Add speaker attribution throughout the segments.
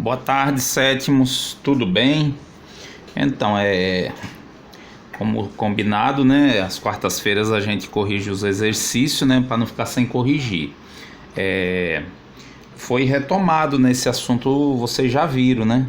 Speaker 1: Boa tarde, sétimos, tudo bem? Então, como combinado, né? Às quartas-feiras a gente corrige os exercícios, né? Para não ficar sem corrigir. Foi retomado nesse assunto, vocês já viram, né?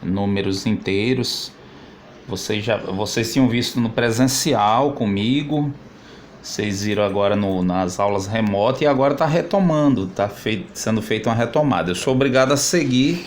Speaker 1: Números inteiros. Vocês tinham visto no presencial comigo. Vocês viram agora nas aulas remotas e agora está retomando, sendo feita uma retomada. Eu sou obrigado a seguir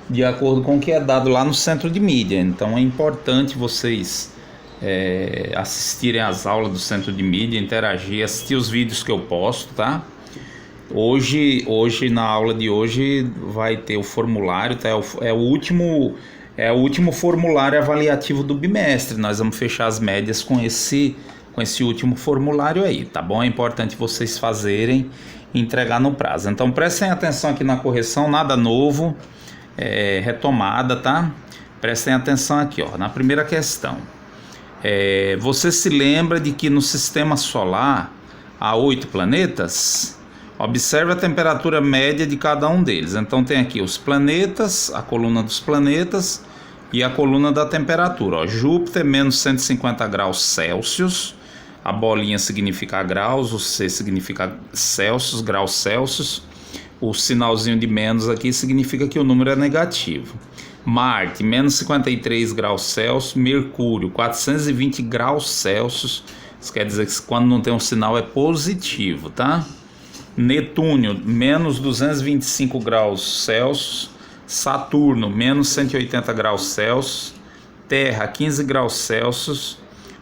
Speaker 1: de acordo com o que é dado lá no centro de mídia. Então é importante vocês assistirem às aulas do centro de mídia, interagir, assistir os vídeos que eu posto, tá? Hoje na aula de hoje vai ter o formulário, tá? É o último formulário avaliativo do bimestre. Nós vamos fechar as médias com esse último formulário aí, tá bom? É importante vocês fazerem e entregar no prazo. Então prestem atenção aqui na correção, nada novo, retomada, tá? Prestem atenção aqui, ó, na primeira questão. Você se lembra de que no sistema solar há 8 planetas? Observe a temperatura média de cada um deles. Então tem aqui os planetas, a coluna dos planetas e a coluna da temperatura. Ó, Júpiter, menos 150 graus Celsius. A bolinha significa graus, o C significa Celsius, graus Celsius. O sinalzinho de menos aqui significa que o número é negativo. Marte, menos 53 graus Celsius. Mercúrio, 420 graus Celsius. Isso quer dizer que quando não tem um sinal é positivo, tá? Netúnio, menos 225 graus Celsius. Saturno, menos 180 graus Celsius. Terra, 15 graus Celsius.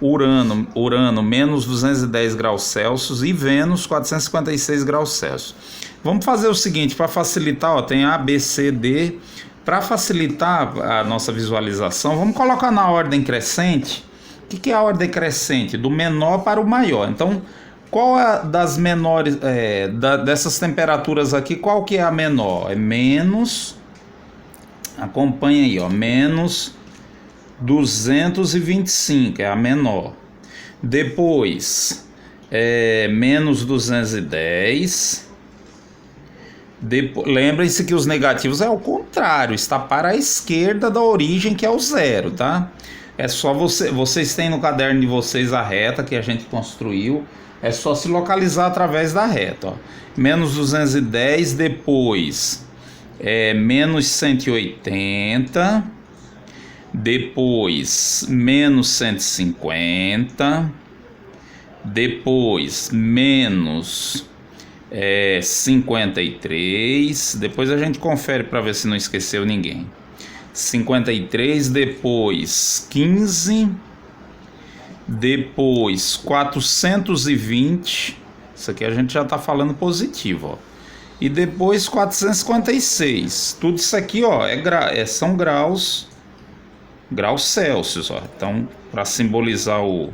Speaker 1: Urano, menos 210 graus Celsius. E Vênus, 456 graus Celsius. Vamos fazer o seguinte, para facilitar, ó, tem A, B, C, D. Para facilitar a nossa visualização, vamos colocar na ordem crescente. O que é a ordem crescente? Do menor para o maior. Então, qual é das menores, dessas temperaturas aqui, qual que é a menor? É menos, acompanha aí, ó, menos 225, é a menor. Depois, menos 210. Lembrem-se que os negativos é o contrário, está para a esquerda da origem, que é o zero, tá? É só vocês têm no caderno de vocês a reta que a gente construiu. É só se localizar através da reta, ó. Menos 210, depois menos 180, depois menos 150, depois menos 53, depois a gente confere para ver se não esqueceu ninguém. 53, depois 15, depois 420, isso aqui a gente já está falando positivo, ó. E depois 456, tudo isso aqui, ó, são graus Celsius, ó. Então, para simbolizar o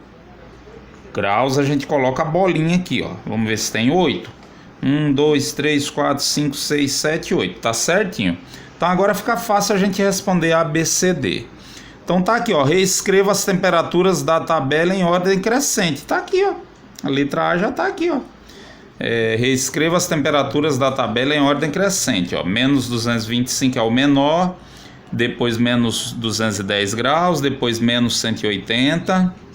Speaker 1: graus, a gente coloca a bolinha aqui, ó. Vamos ver se tem 8. 1, 2, 3, 4, 5, 6, 7, 8, tá certinho? Então agora fica fácil a gente responder A, B, C, D. Então tá aqui, ó, reescreva as temperaturas da tabela em ordem crescente. Tá aqui, ó, a letra A já tá aqui, ó. Reescreva as temperaturas da tabela em ordem crescente, ó. Menos 225 é o menor, depois menos 210 graus, depois menos 180,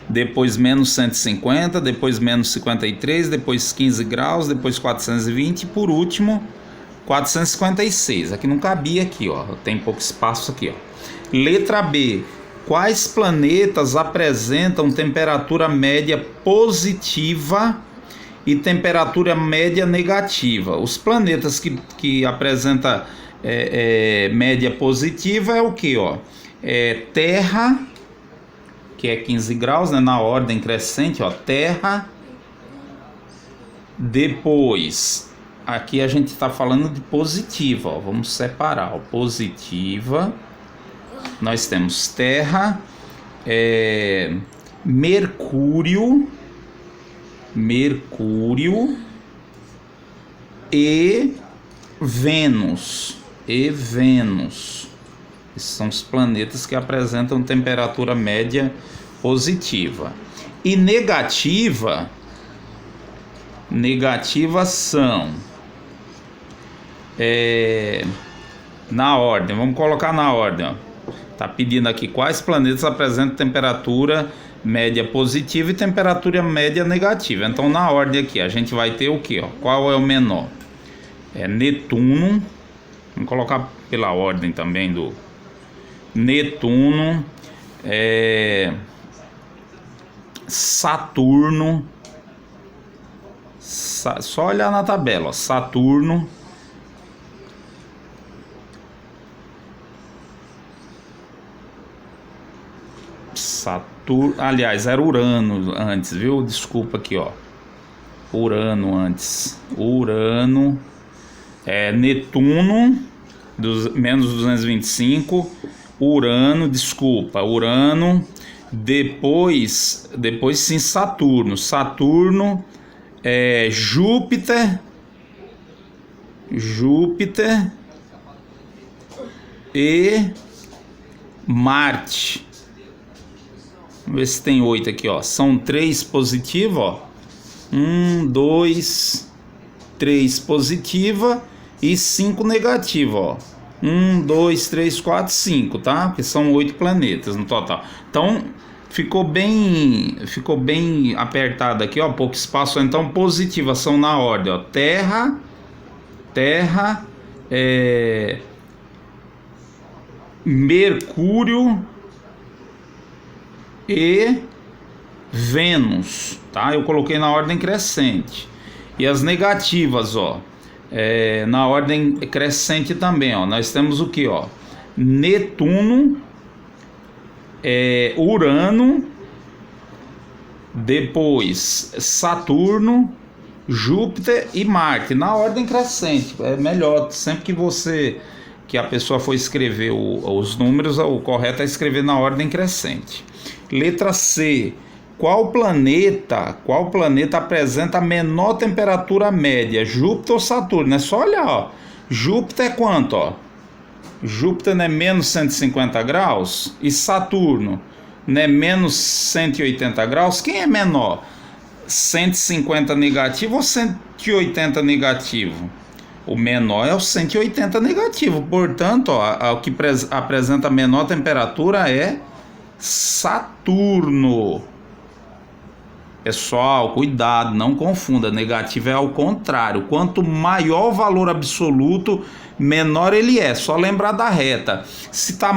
Speaker 1: depois menos 150, depois menos 53, depois 15 graus, depois 420 e por último 456. Aqui não cabia aqui, ó, tem pouco espaço aqui, ó. Letra B. Quais planetas apresentam temperatura média positiva e temperatura média negativa? Os planetas que apresentam média positiva é o que, ó? Terra, que é 15 graus, né, na ordem crescente, ó, Terra. Depois, aqui a gente está falando de positiva, ó, vamos separar, ó, positiva. Nós temos Terra, Mercúrio e Vênus. Esses são os planetas que apresentam temperatura média positiva. E negativa são Na ordem, vamos colocar na ordem, ó. Tá pedindo aqui quais planetas apresentam temperatura média positiva e temperatura média negativa. Então, na ordem aqui, a gente vai ter o que, ó? Qual é o menor? É Netuno. Vamos colocar pela ordem também do Netuno, Saturno. Só olhar na tabela, ó. Saturno. Aliás, era Urano antes, viu? Desculpa aqui, ó. Urano antes. Urano. Netuno, menos 225. Urano, desculpa. Urano. Depois sim, Saturno. Saturno. Júpiter. Júpiter. E Marte. Vamos ver se tem 8 aqui, ó. São 3 positivos, ó. 1, 2, 3 positiva e 5 negativa, ó. 1, 2, 3, 4, 5, tá? Porque são 8 planetas no total. Então, ficou bem apertado aqui, ó. Pouco espaço. Então, positivas são na ordem, ó. Terra, Mercúrio e Vênus, tá? Eu coloquei na ordem crescente. E as negativas, ó, na ordem crescente também, ó. Nós temos o que, ó? Netuno, Urano, depois Saturno, Júpiter e Marte, na ordem crescente. É melhor, sempre que a pessoa for escrever os números, o correto é escrever na ordem crescente. Letra C. Qual planeta apresenta a menor temperatura média? Júpiter ou Saturno? É só olhar, ó. Júpiter é quanto, ó? Júpiter não é menos 150 graus? E Saturno não é menos 180 graus? Quem é menor? 150 negativo ou 180 negativo? O menor é o 180 negativo. Portanto, ó, o que apresenta a menor temperatura é Saturno. Pessoal, cuidado, não confunda. Negativo é ao contrário. Quanto maior o valor absoluto, menor ele é. Só lembrar da reta. Se tá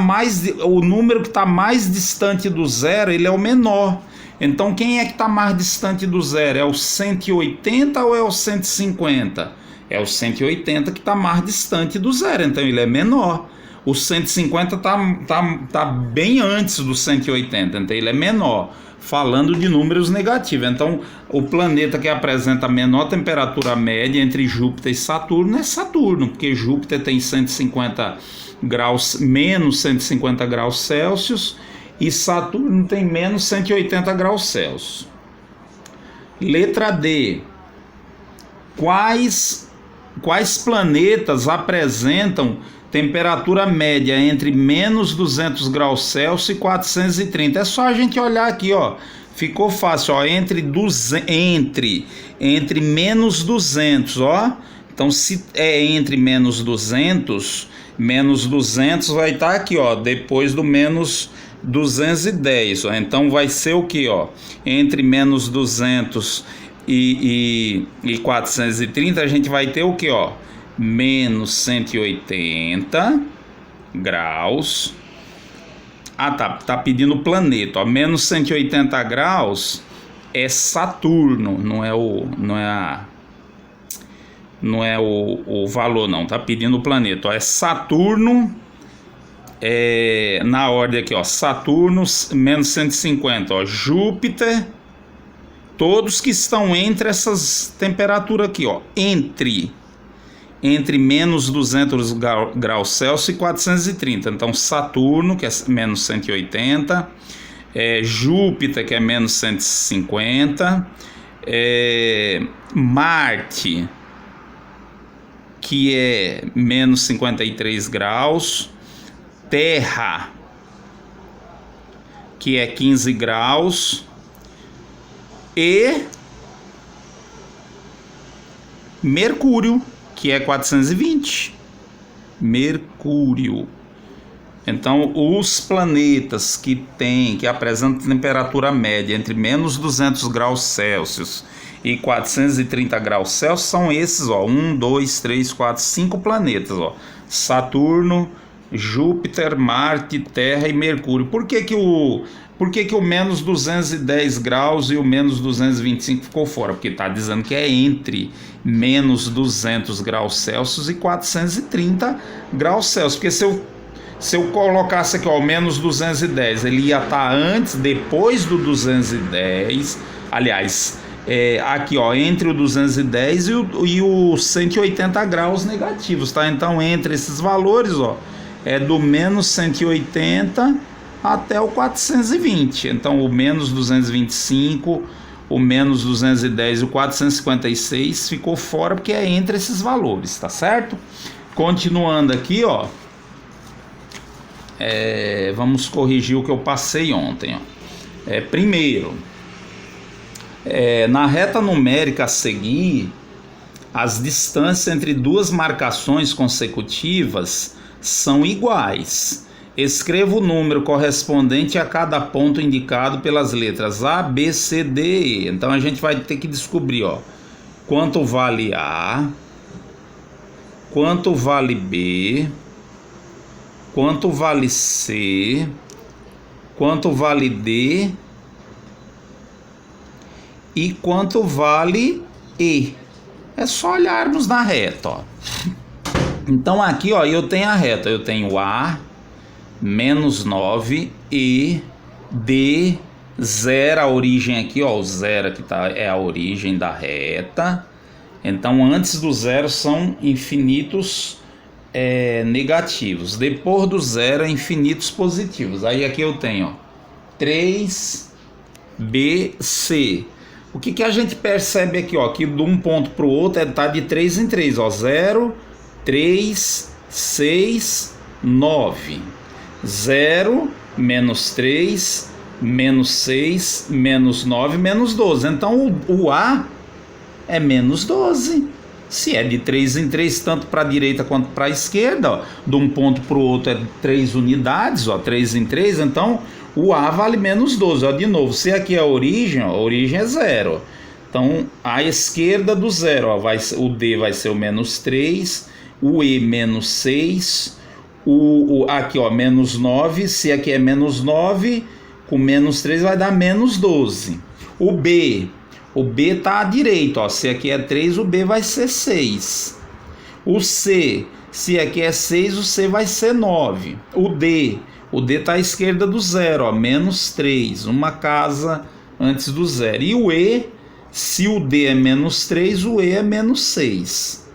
Speaker 1: o número que está mais distante do zero, ele é o menor. Então, quem é que está mais distante do zero? É o 180 ou é o 150? É o 180 que está mais distante do zero. Então, ele é menor. O 150 tá bem antes do 180, então ele é menor, falando de números negativos. Então, o planeta que apresenta a menor temperatura média entre Júpiter e Saturno é Saturno, porque Júpiter tem 150 graus, menos 150 graus Celsius, e Saturno tem menos 180 graus Celsius. Letra D. Quais planetas apresentam temperatura média entre menos 200 graus Celsius e 430. É só a gente olhar aqui, ó. Ficou fácil, ó. Entre menos 200, ó. Então, se é entre menos 200 vai estar aqui, ó. Depois do menos 210, ó. Então, vai ser o que, ó? Entre menos 200 e 430, a gente vai ter o que, ó? Menos 180 graus. Tá pedindo o planeta, ó. Menos 180 graus é Saturno, não é o valor, não. Tá pedindo o planeta, ó. É Saturno, na ordem aqui, ó. Saturno, menos 150, ó. Júpiter, todos que estão entre essas temperaturas aqui, ó. Entre menos 200 graus Celsius e 430. Então, Saturno, que é menos 180, Júpiter, que é menos 150, Marte, que é menos 53 graus, Terra, que é 15 graus, e Mercúrio, que é 420. Mercúrio. Então, os planetas que apresentam temperatura média entre menos 200 graus Celsius e 430 graus Celsius são esses, ó, 1, 2, 3, 4, 5 planetas, ó. Saturno, Júpiter, Marte, Terra e Mercúrio. Por que que o menos 210 graus e o menos 225 ficou fora? Porque está dizendo que é entre menos 200 graus Celsius e 430 graus Celsius. Porque se eu colocasse aqui, ó, menos 210, ele ia estar antes, depois do 210, aliás, aqui, ó, entre o 210 e o 180 graus negativos, tá? Então, entre esses valores, ó, é do menos 180 até o 420. Então, o menos 225, o menos 210 e o 456 ficou fora porque é entre esses valores, tá certo? Continuando aqui, ó. Vamos corrigir o que eu passei ontem, ó. Primeiro, na reta numérica a seguir, as distâncias entre duas marcações consecutivas são iguais. Escreva o número correspondente a cada ponto indicado pelas letras A, B, C, D, E. Então a gente vai ter que descobrir, ó, quanto vale A, quanto vale B, quanto vale C, quanto vale D e quanto vale E. É só olharmos na reta, ó. Então aqui, ó, eu tenho a reta, eu tenho A, menos 9, E, D, zero, a origem aqui, ó, o zero aqui é a origem da reta. Então antes do zero são infinitos negativos, depois do zero é infinitos positivos. Aí aqui eu tenho, ó, 3BC. O que a gente percebe aqui, ó, que de um ponto para o outro tá de 3 em 3, ó, 0, 3, 6, 9. 0, menos 3, menos 6, menos 9, menos 12. Então o A é menos 12. Se é de 3 em 3, tanto para a direita quanto para a esquerda, ó, de um ponto para o outro é 3 unidades, ó, 3 em 3, então o A vale menos 12. Ó, de novo, se aqui é a origem, ó, a origem é 0. Então, à esquerda do 0, ó, o D vai ser o menos 3, o E menos 6, aqui, ó, menos 9, se aqui é menos 9, com menos 3 vai dar menos 12. O B está à direita, ó, se aqui é 3, o B vai ser 6. O C, se aqui é 6, o C vai ser 9. O D está à esquerda do 0, ó, menos 3, uma casa antes do 0. E o E, se o D é menos 3, o E é menos 6.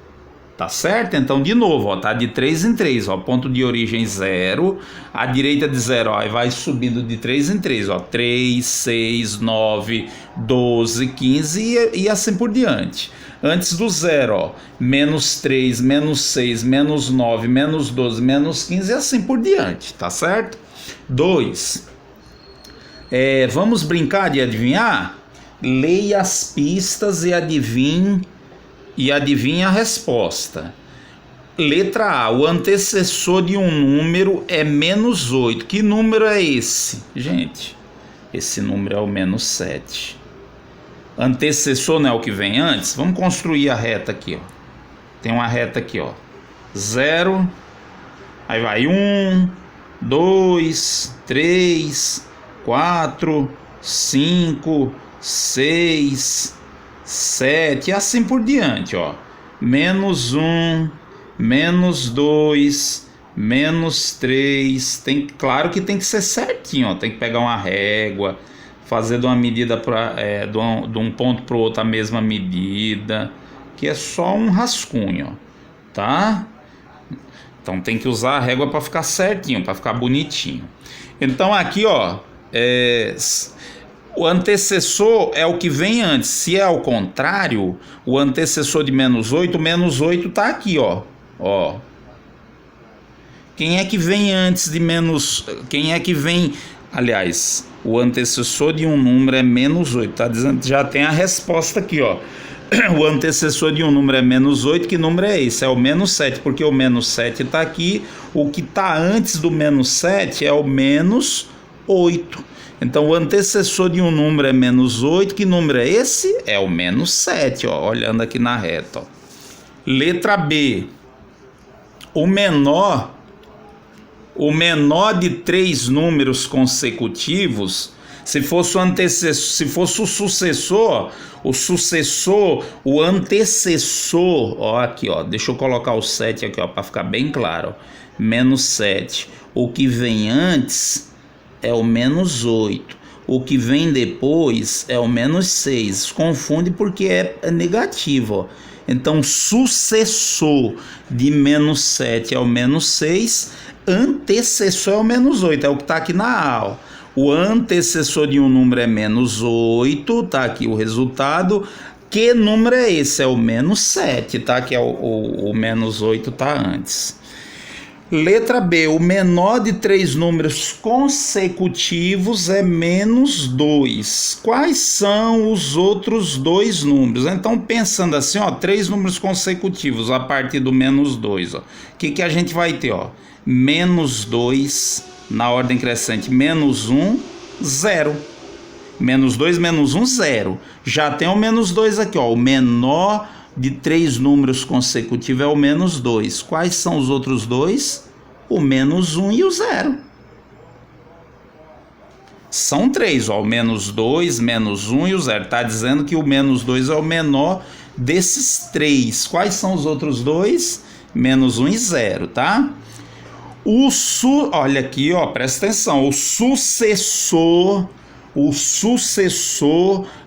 Speaker 1: Tá certo? Então, de novo, ó, tá de 3 em 3, ó, ponto de origem 0, à direita de 0, ó, vai subindo de 3 em 3, ó, 3, 6, 9, 12, 15 e assim por diante. Antes do 0, ó, menos 3, menos 6, menos 9, menos 12, menos 15 e assim por diante, tá certo? 2. Vamos brincar de adivinhar? Leia as pistas e adivinhe a resposta. Letra A, o antecessor de um número é menos 8. Que número é esse? Gente, esse número é o menos 7. Antecessor não é o que vem antes? Vamos construir a reta aqui, ó. Tem uma reta aqui, ó. 0, aí vai 1, 2, 3, 4, 5, 6, 7 e assim por diante, ó. Menos 1, menos 2, menos 3. Claro que tem que ser certinho, ó. Tem que pegar uma régua, fazer de uma medida de um ponto para o outro a mesma medida, que é só um rascunho, tá? Então tem que usar a régua para ficar certinho, para ficar bonitinho. Então aqui, ó, o antecessor é o que vem antes. Se é ao contrário, o antecessor de menos 8, o menos 8 tá aqui, ó. Ó. Quem é que vem antes de menos... Quem é que vem... Aliás, o antecessor de um número é menos 8. Tá dizendo que já tem a resposta aqui, ó. o antecessor de um número é menos 8, que número é esse? É o menos 7, porque o menos 7 está aqui, o que está antes do menos 7 é o menos 8. Então o antecessor de um número é menos 8, que número é esse? É o menos 7, ó, olhando aqui na reta. Ó. Letra B, o menor de 3 números consecutivos, se fosse o antecessor, se fosse o sucessor, o antecessor, ó, aqui, ó, deixa eu colocar o 7 aqui, ó, para ficar bem claro, ó, menos 7. O que vem antes é o menos 8. O que vem depois é o menos 6. Confunde porque é negativo, ó. Então, sucessor de menos 7 é o menos 6, antecessor é o menos 8, é o que está aqui na A, ó. O antecessor de um número é menos 8, tá aqui o resultado. Que número é esse? É o menos 7, tá? Que é o menos 8 tá antes. Letra B, o menor de 3 números consecutivos é menos 2. Quais são os outros 2 números? Então, pensando assim, ó, 3 números consecutivos a partir do menos 2, ó. O que a gente vai ter, ó? Menos 2 na ordem crescente, menos 1, 0. Menos 2, menos 1, 0. Já tem o menos 2 aqui, ó. O menor de 3 números consecutivos é o menos 2. Quais são os outros 2? O menos 1 e o 0. São 3, ó. O menos 2, menos 1 e o 0. Está dizendo que o menos 2 é o menor desses 3. Quais são os outros 2? Menos 1 e 0, tá? Olha aqui, ó, presta atenção. O sucessor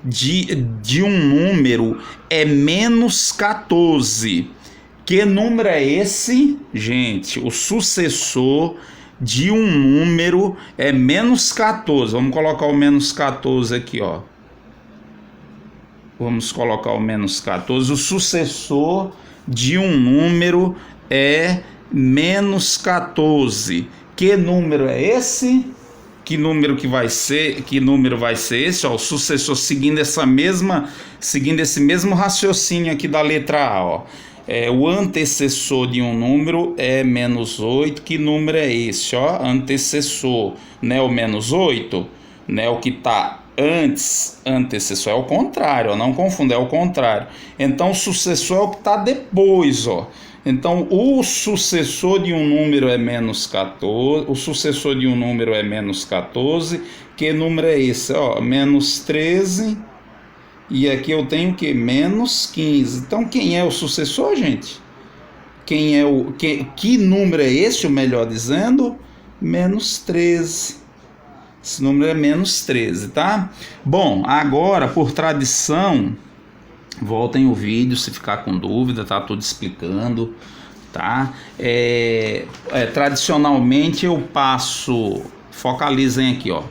Speaker 1: de um número é menos 14. Que número é esse? Gente, o sucessor de um número é menos 14. Vamos colocar o menos 14 aqui, ó. Vamos colocar o menos 14. O sucessor de um número é menos 14. Que número é esse? Que número vai ser esse? Ó, o sucessor seguindo esse mesmo raciocínio aqui da letra A, ó. O antecessor de um número é menos 8. Que número é esse? Ó? Antecessor, né? O menos 8, né? O que está antes. Antecessor é o contrário, ó. Não confunda, é o contrário. Então, o sucessor é o que está depois, ó. Então, o sucessor de um número é menos 14. O sucessor de um número é menos 14. Que número é esse? Ó, menos 13. E aqui eu tenho o que? Menos 15. Então, quem é o sucessor, gente? Que número é esse, o melhor dizendo? Menos 13. Esse número é menos 13, tá? Bom, agora, por tradição, voltem o vídeo se ficar com dúvida, tá? Tudo explicando, tá? Tradicionalmente eu passo, focalizem aqui, ó.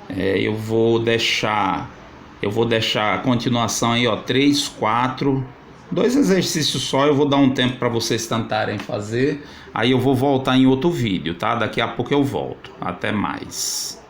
Speaker 1: Eu vou deixar a continuação aí, ó, 3, 4, 2 exercícios só. Eu vou dar um tempo para vocês tentarem fazer, aí eu vou voltar em outro vídeo, tá? Daqui a pouco eu volto. Até mais.